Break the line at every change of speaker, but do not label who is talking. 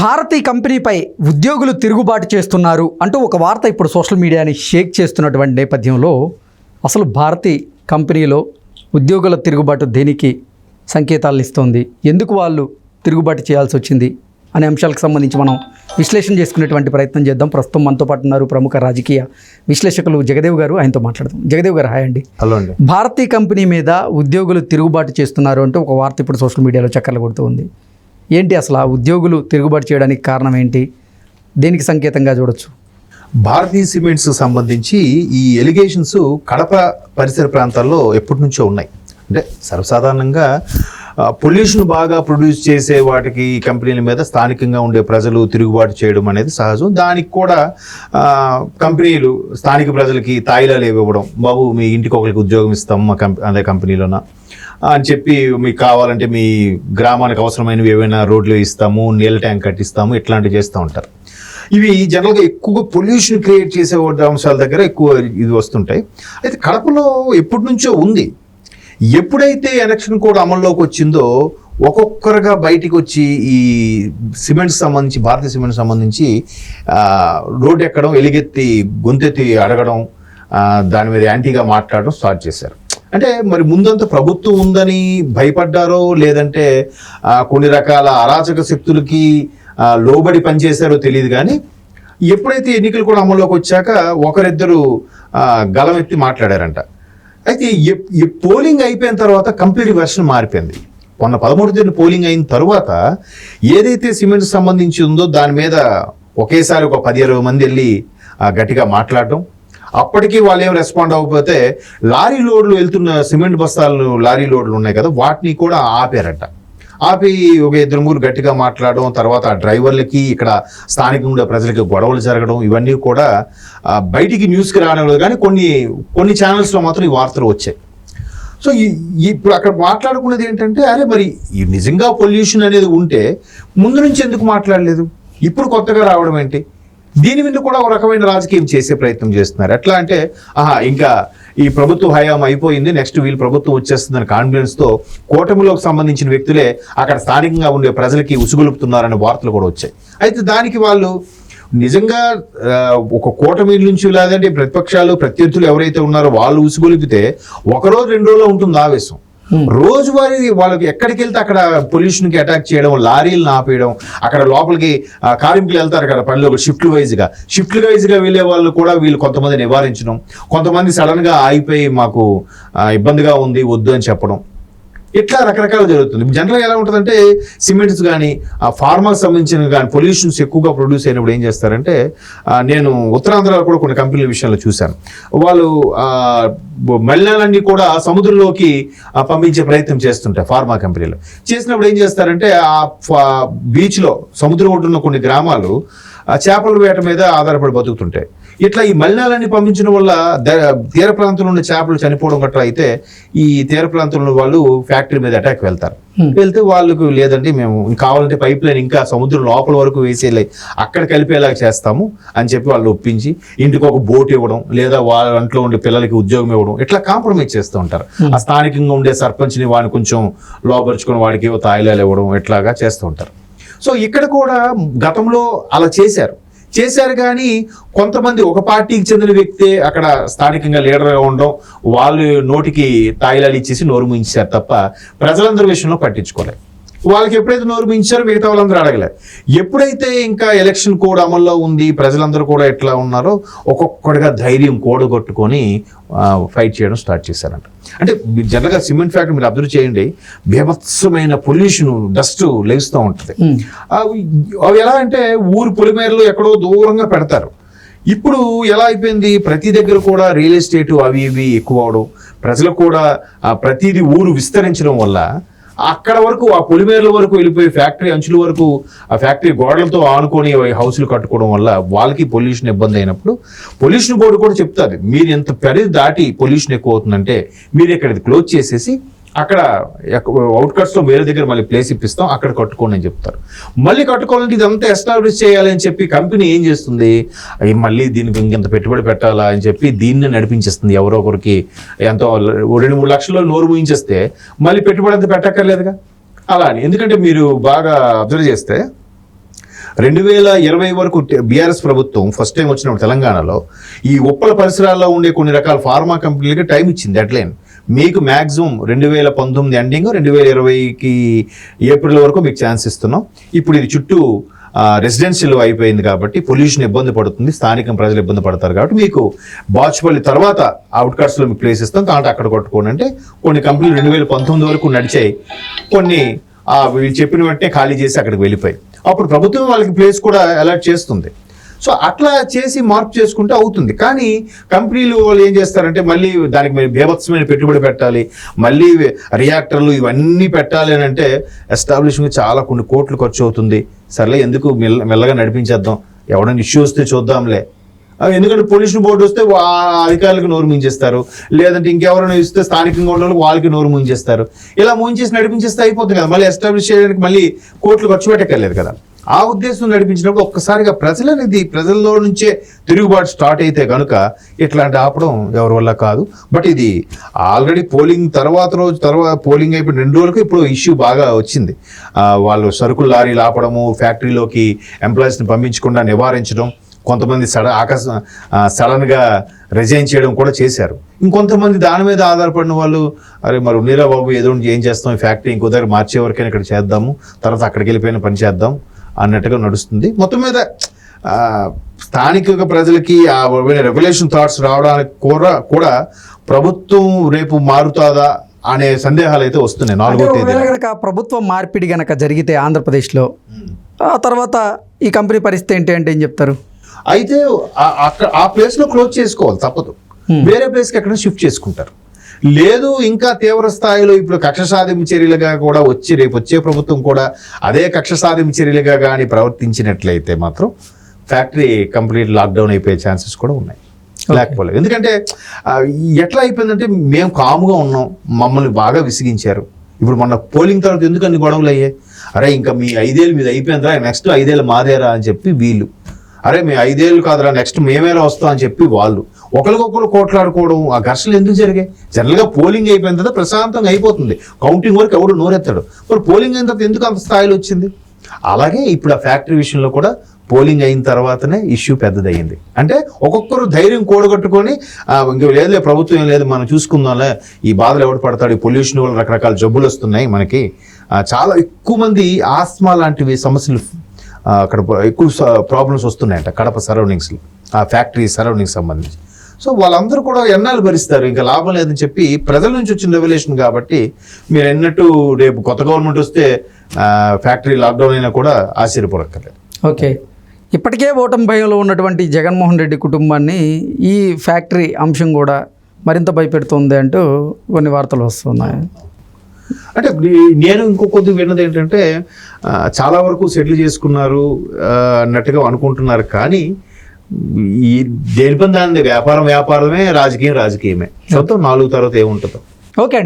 భారతీ కంపెనీపై ఉద్యోగులు తిరుగుబాటు చేస్తున్నారు అంటూ ఒక వార్త ఇప్పుడు సోషల్ మీడియాని షేక్ చేస్తున్నటువంటి నేపథ్యంలో అసలు భారతీ కంపెనీలో ఉద్యోగుల తిరుగుబాటు దేనికి సంకేతాలను ఇస్తోంది, ఎందుకు వాళ్ళు తిరుగుబాటు చేయాల్సి వచ్చింది అనే అంశాలకు సంబంధించి మనం విశ్లేషణ చేసుకునేటువంటి ప్రయత్నం చేద్దాం. ప్రస్తుతం మనతో పాటు ఉన్నారు ప్రముఖ రాజకీయ విశ్లేషకులు జగదేవ్ గారు. ఆయనతో మాట్లాడదాం. జగదేవ్ గారు, హాయ్ అండి.
హలో అండి.
భారతీ కంపెనీ మీద ఉద్యోగులు తిరుగుబాటు చేస్తున్నారు అంటూ ఒక వార్త ఇప్పుడు సోషల్ మీడియాలో చక్కర్లు కొడుతూ ఉంది. ఏంటి అసలు ఆ ఉద్యోగులు తిరుగుబాటు చేయడానికి కారణం ఏంటి, దేనికి సంకేతంగా చూడొచ్చు?
భారతీయ సిమెంట్స్ సంబంధించి ఈ ఎలిగేషన్స్ కడప పరిసర ప్రాంతాల్లో ఎప్పటి నుంచో ఉన్నాయి. అంటే సర్వసాధారణంగా పొల్యూషన్ బాగా ప్రొడ్యూస్ చేసే వాటికి కంపెనీల మీద స్థానికంగా ఉండే ప్రజలు తిరుగుబాటు చేయడం అనేది సహజం. దానికి కూడా కంపెనీలు స్థానిక ప్రజలకి తాయిలాలు ఇవ్వడం, బాబు మీ ఇంటికి ఒకరికి ఉద్యోగం ఇస్తాం మా అదే కంపెనీలోన అని చెప్పి మీకు కావాలంటే మీ గ్రామానికి అవసరమైనవి ఏవైనా రోడ్లు ఇస్తాము, నీళ్ళ ట్యాంక్ కట్టిస్తాము, ఇట్లాంటివి చేస్తూ ఉంటారు. ఇవి జనరల్గా ఎక్కువగా పొల్యూషన్ క్రియేట్ చేసే అంశాల దగ్గర ఎక్కువ ఇది వస్తుంటాయి. అయితే కడపలో ఎప్పటి నుంచో ఉంది. ఎప్పుడైతే ఎలక్షన్ కోడ్ అమల్లోకి వచ్చిందో ఒక్కొక్కరుగా బయటికి వచ్చి ఈ సిమెంట్స్ సంబంధించి, భారతీయ సిమెంట్ సంబంధించి రోడ్డు ఎక్కడం, ఎలుగెత్తి గొంతెత్తి అడగడం, దాని మీద యాంటీగా మాట్లాడడం స్టార్ట్ చేశారు. అంటే మరి ముందంతా ప్రభుత్వం ఉందని భయపడ్డారో లేదంటే కొన్ని రకాల అరాచక శక్తులకి లోబడి పనిచేశారో తెలియదు. కానీ ఎప్పుడైతే ఎన్నికలు కూడా అమల్లోకి వచ్చాక ఒకరిద్దరు గలం ఎత్తి మాట్లాడారంట. అయితే ఈ పోలింగ్ అయిపోయిన తర్వాత కంప్లీట్ వెర్షన్ మారిపోయింది. మొన్న 13 తేదీన పోలింగ్ అయిన తర్వాత ఏదైతే సిమెంట్ సంబంధించి ఉందో దాని మీద ఒకేసారి ఒక 10-20 మంది వెళ్ళి గట్టిగా మాట్లాడడం. అప్పటికీ వాళ్ళు ఏం రెస్పాండ్ అవ్వకపోతే లారీ లోడ్లు వెళ్తున్న సిమెంట్ బస్తాలు, లారీ లోడ్లు ఉన్నాయి కదా, వాటిని కూడా ఆపారట. ఆపి ఒక 2-3 గట్టిగా మాట్లాడడం, తర్వాత ఆ డ్రైవర్లకి ఇక్కడ స్థానికంగా ఉండే ప్రజలకి గొడవలు జరగడం, ఇవన్నీ కూడా బయటికి న్యూస్కి రావడం లేదు. కానీ కొన్ని ఛానల్స్లో మాత్రం ఈ వార్తలు వచ్చాయి. సో ఇప్పుడు అక్కడ మాట్లాడుకున్నది ఏంటంటే, అరే మరి ఈ నిజంగా పొల్యూషన్ అనేది ఉంటే ముందు నుంచి ఎందుకు మాట్లాడలేదు, ఇప్పుడు కొత్తగా రావడం ఏంటి? దీని మీద కూడా ఒక రకమైన రాజకీయం చేసే ప్రయత్నం చేస్తున్నారు. ఎట్లా అంటే ఇంకా ఈ ప్రభుత్వ హయాం అయిపోయింది, నెక్స్ట్ వీళ్ళు ప్రభుత్వం వచ్చేస్తుందని కాన్ఫిడెన్స్తో కూటమిలోకి సంబంధించిన వ్యక్తులే అక్కడ స్థానికంగా ఉండే ప్రజలకి ఉసుగొలుపుతున్నారనే వార్తలు కూడా వచ్చాయి. అయితే దానికి వాళ్ళు నిజంగా ఒక కూటమి నుంచి లేదంటే ప్రతిపక్షాలు, ప్రత్యర్థులు ఎవరైతే ఉన్నారో వాళ్ళు ఉసుగొలిపితే 1 రోజు 2 రోజుల్లో ఉంటుంది ఆవేశం. రోజువారీ వాళ్ళకి ఎక్కడికి వెళ్తే అక్కడ పొల్యూషన్కి అటాక్ చేయడం, లారీలను ఆపేయడం, అక్కడ లోపలికి కార్మికులు వెళ్తారు కదా పనిలో షిఫ్ట్లు వైజ్గా వెళ్ళే వాళ్ళు కూడా వీళ్ళు కొంతమంది నివారించడం, కొంతమంది సడన్గా ఆగిపోయి మాకు ఇబ్బందిగా ఉంది వద్దు అని చెప్పడం, ఇట్లా రకరకాలు జరుగుతుంది. జనరల్గా ఎలా ఉంటుందంటే సిమెంట్స్ కానీ ఫార్మాకి సంబంధించిన కానీ పొల్యూషన్స్ ఎక్కువగా ప్రొడ్యూస్ అయినప్పుడు ఏం చేస్తారంటే, నేను ఉత్తరాంధ్రలో కూడా కొన్ని కంపెనీల విషయంలో చూశాను, వాళ్ళు మలినాలన్నీ కూడా సముద్రంలోకి పంపించే ప్రయత్నం చేస్తుంటాయి ఫార్మా కంపెనీలు. చేసినప్పుడు ఏం చేస్తారంటే ఆ బీచ్లో సముద్రం ఒడ్డున్న కొన్ని గ్రామాలు చేపల వేట మీద ఆధారపడి బతుకుతుంటాయి. ఇట్లా ఈ మలినాలన్నీ పంపించడం వల్ల తీర ప్రాంతంలో ఉన్న చేపలు చనిపోవడం గట్రా అయితే ఈ తీర ప్రాంతంలో వాళ్ళు ఫ్యాక్టరీ మీద అటాక్ వెళ్తే వాళ్ళకు లేదండి మేము కావాలంటే పైప్ లైన్ ఇంకా సముద్రం లోపల వరకు వేసేలా అక్కడ కలిపేలాగా చేస్తాము అని చెప్పి వాళ్ళు ఒప్పించి ఇంటికి ఒక బోట్ ఇవ్వడం, లేదా వాళ్ళ ఇంట్లో ఉండే పిల్లలకి ఉద్యోగం ఇవ్వడం, ఇట్లా కాంప్రమైజ్ చేస్తూ ఉంటారు. ఆ స్థానికంగా ఉండే సర్పంచ్ని వాడిని కొంచెం లోపరుచుకొని వాడికి తాయిలాలు ఇవ్వడం, ఇట్లాగా చేస్తూ ఉంటారు. సో ఇక్కడ కూడా గతంలో అలా చేశారు కానీ కొంతమంది ఒక పార్టీకి చెందిన వ్యక్తే అక్కడ స్థానికంగా లీడర్గా ఉండడం, వాళ్ళు నోటికి తాయిలాలు ఇచ్చేసి నోరు మూయించారు తప్ప ప్రజలందరి విషయంలో పట్టించుకోలేదు. వాళ్ళకి ఎప్పుడైతే నోరు మూయించారో మిగతా వాళ్ళందరూ అడగలేదు. ఎప్పుడైతే ఇంకా ఎలక్షన్ కోడ్ అమల్లో ఉంది, ప్రజలందరూ కూడా ఎట్లా ఉన్నారో ఒక్కొక్కడిగా ధైర్యం కూడగొట్టుకొని ఫైట్ చేయడం స్టార్ట్ చేశారంట. అంటే జనరల్గా సిమెంట్ ఫ్యాక్టరీ మీరు అబ్జర్వ్ చేయండి, బీభత్సమైన పొల్యూషన్, డస్ట్ లేస్తూ ఉంటుంది. అవి ఎలా అంటే ఊరు పొలిమేరలో ఎక్కడో దూరంగా పెడతారు. ఇప్పుడు ఎలా అయిపోయింది, ప్రతి దగ్గర కూడా రియల్ ఎస్టేట్ అవి ఇవి ఎక్కువ అవడం, ప్రజలకు కూడా ప్రతిదీ ఊరు విస్తరించడం వల్ల అక్కడ వరకు ఆ పొలిమేరల వరకు వెళ్ళిపోయి ఫ్యాక్టరీ అంచుల వరకు ఆ ఫ్యాక్టరీ గోడలతో ఆనుకొని హౌసులు కట్టుకోవడం వల్ల వాళ్ళకి పొల్యూషన్ ఇబ్బంది అయినప్పుడు పొల్యూషన్ బోర్డు కూడా చెప్తుంది, మీరు ఎంత పరిధి దాటి పొల్యూషన్ ఎక్కువ అవుతుందంటే మీరు ఇక్కడ క్లోజ్ చేసేసి అక్కడ అవుట్కట్స్లో వేరే దగ్గర మళ్ళీ ప్లేస్ ఇప్పిస్తాం, అక్కడ కట్టుకోండి అని చెప్తారు. మళ్ళీ కట్టుకోవాలంటే ఇదంతా ఎస్టాబ్లిష్ చేయాలి అని చెప్పి కంపెనీ ఏం చేస్తుంది, మళ్ళీ దీనికి ఇంకెంత పెట్టుబడి పెట్టాలా అని చెప్పి దీన్ని నడిపించేస్తుంది. ఎవరో ఒకరికి ఎంతో 2-3 లక్షల్లో నోరు మూయించేస్తే మళ్ళీ పెట్టుబడి అంతా పెట్టక్కర్లేదుగా. అలా అని, ఎందుకంటే మీరు బాగా అబ్జర్వ్ చేస్తే 2020 వరకు బీఆర్ఎస్ ప్రభుత్వం ఫస్ట్ టైం వచ్చినప్పుడు తెలంగాణలో ఈ ఉప్పల పరిసరాల్లో ఉండే కొన్ని రకాల ఫార్మా కంపెనీలకి టైం ఇచ్చింది, డెడ్లైన్. మీకు మ్యాక్సిమం 2019 ఎండింగ్ 2020కి ఏప్రిల్ వరకు మీకు ఛాన్స్ ఇస్తున్నాం. ఇప్పుడు ఇది చుట్టూ రెసిడెన్షియల్ అయిపోయింది కాబట్టి పొల్యూషన్ ఇబ్బంది పడుతుంది, స్థానిక ప్రజలు ఇబ్బంది పడతారు కాబట్టి మీకు బాచుపల్లి తర్వాత అవుట్కట్స్లో మీకు ప్లేస్ ఇస్తాం, కాబట్టి అక్కడ కొట్టుకోండి అంటే కొన్ని కంపెనీలు 2019 వరకు నడిచాయి, కొన్ని వీళ్ళు చెప్పిన వెంటనే ఖాళీ చేసి అక్కడికి వెళ్ళిపోయి. అప్పుడు ప్రభుత్వం వాళ్ళకి ప్లేస్ కూడా అలాట్ చేస్తుంది. సో అట్లా చేసి మార్పు చేసుకుంటే అవుతుంది. కానీ కంపెనీలు వాళ్ళు ఏం చేస్తారంటే మళ్ళీ దానికి మీరు బీభత్సమైన పెట్టుబడి పెట్టాలి, మళ్ళీ రియాక్టర్లు ఇవన్నీ పెట్టాలి అని అంటే ఎస్టాబ్లిష్మెంట్ చాలా కొన్ని కోట్లు ఖర్చు అవుతుంది. సర్లే ఎందుకు మెల్లగా నడిపించేద్దాం, ఎవడైనా ఇష్యూ వస్తే చూద్దాంలే. ఎందుకంటే పొల్యూషన్ బోర్డు వస్తే అధికారులకు నోరు ముంచేస్తారు, లేదంటే ఇంకెవరైనా ఇస్తే స్థానికంగా ఉన్న వాళ్ళకి నోరు ముంచేస్తారు. ఇలా ముంచేసి నడిపించేస్తే అయిపోతుంది కదా, మళ్ళీ ఎస్టాబ్లిష్ చేయడానికి మళ్ళీ కోట్లు ఖర్చు పెట్టక్కర్లేదు కదా. ఆ ఉద్దేశం నడిపించినప్పుడు ఒక్కసారిగా ప్రజల్లో నుంచే తిరుగుబాటు స్టార్ట్ అయితే కనుక ఇట్లాంటి ఆపడం ఎవరి వల్ల కాదు. బట్ ఇది ఆల్రెడీ పోలింగ్ పోలింగ్ అయిపోయిన 2 రోజులకు ఇప్పుడు ఇష్యూ బాగా వచ్చింది. వాళ్ళు సరుకులు లారీలు ఆపడము, ఫ్యాక్టరీలోకి ఎంప్లాయీస్ని పంపించకుండా నివారించడం, కొంతమంది సడన్గా రిజైన్ చేయడం కూడా చేశారు. ఇంకొంతమంది దాని మీద ఆధారపడిన వాళ్ళు అరే మరి ఉన్నీరా బాబు ఏదో ఏం చేస్తాం, ఈ ఫ్యాక్టరీ ఇంకో దగ్గర మార్చే వరకైనా ఇక్కడ చేద్దాము, తర్వాత అక్కడికి వెళ్ళిపోయిన పని చేద్దాం అన్నట్టుగా నడుస్తుంది. మొత్తం మీద స్థానిక ప్రజలకి ఆ రెగ్యులేషన్ థాట్స్ రావడానికి కూడా ప్రభుత్వం రేపు మారుతాదా అనే సందేహాలు అయితే వస్తున్నాయి. 4వ తేదీ
కనుక ప్రభుత్వం మార్పిడి గనక జరిగితే ఆంధ్రప్రదేశ్లో ఆ తర్వాత ఈ కంపెనీ పరిస్థితి ఏంటి అంటే ఏం చెప్తారు?
అయితే ఆ ప్లేస్లో క్లోజ్ చేసుకోవాలి, తప్పదు. వేరే ప్లేస్కి ఎక్కడ షిఫ్ట్ చేసుకుంటారు. లేదు ఇంకా తీవ్ర స్థాయిలో ఇప్పుడు కక్ష సాధింపు చర్యలుగా కూడా రేపు వచ్చే ప్రభుత్వం కూడా అదే కక్ష సాధింపు చర్యలుగా కానీ ప్రవర్తించినట్లయితే మాత్రం ఫ్యాక్టరీ కంప్లీట్ లాక్డౌన్ అయిపోయే ఛాన్సెస్ కూడా ఉన్నాయి. లేకపోలేదు, ఎందుకంటే ఎట్లా అయిపోయిందంటే మేము కాముగా ఉన్నాం, మమ్మల్ని బాగా విసిగించారు. ఇప్పుడు మొన్న పోలింగ్ తర్వాత ఎందుకు అన్ని గొడవలు అయ్యాయి? అరే ఇంకా మీ 5 ఏళ్ళు మీద అయిపోయిందిరా, నెక్స్ట్ 5 ఏళ్ళు మాదేరా అని చెప్పి వీళ్ళు, అరే మీ 5 ఏళ్ళు కాదురా నెక్స్ట్ మేమేలా వస్తాం అని చెప్పి వాళ్ళు ఒకరికొకరు కోట్లాడుకోవడం, ఆ ఘర్షణలు ఎందుకు జరిగాయి? జనరల్గా పోలింగ్ అయిపోయిన తర్వాత ప్రశాంతంగా అయిపోతుంది, కౌంటింగ్ వరకు ఎవరు నోరెత్తాడు. మరి పోలింగ్ అయిన తర్వాత ఎందుకు అంత స్థాయిలో వచ్చింది? అలాగే ఇప్పుడు ఆ ఫ్యాక్టరీ విషయంలో కూడా పోలింగ్ అయిన తర్వాతనే ఇష్యూ పెద్దదయ్యింది. అంటే ఒక్కొక్కరు ధైర్యం కూడగట్టుకొని ఇంక లేదులే ప్రభుత్వం ఏం లేదు మనం చూసుకుందాంలే, ఈ బాధలు ఎవడు పడతాడు, ఈ పొల్యూషన్ వల్ల రకరకాల జబ్బులు వస్తున్నాయి మనకి, చాలా ఎక్కువ మంది ఆస్మా లాంటివి సమస్యలు అక్కడ ఎక్కువ ప్రాబ్లమ్స్ వస్తున్నాయంట కడప సరౌండింగ్స్లో, ఆ ఫ్యాక్టరీ సరౌండింగ్స్ సంబంధించి. సో వాళ్ళందరూ కూడా ఎన్నాళ్ళు భరిస్తారు, ఇంకా లాభం లేదని చెప్పి ప్రజల నుంచి వచ్చిన రెవల్యూషన్ కాబట్టి మీరు ఎన్నట్టు రేపు కొత్త గవర్నమెంట్ వస్తే ఫ్యాక్టరీ లాక్డౌన్ అయినా కూడా ఆశ్చర్యపడక్కర్లేదు.
ఓకే, ఇప్పటికే ఓటమి భయంలో ఉన్నటువంటి జగన్మోహన్ రెడ్డి కుటుంబాన్ని ఈ ఫ్యాక్టరీ అంశం కూడా మరింత భయపెడుతుంది అంటూ కొన్ని వార్తలు వస్తున్నాయి.
అంటే నేను ఇంకో కొద్దిగా విన్నది ఏంటంటే చాలా వరకు సెటిల్ చేసుకున్నారు అన్నట్టుగా అనుకుంటున్నారు. కానీ ఈ దేని పని దాని వ్యాపారమే, రాజకీయమే. చూద్దాం 4 తర్వాత ఏముంటుందో.
ఓకే.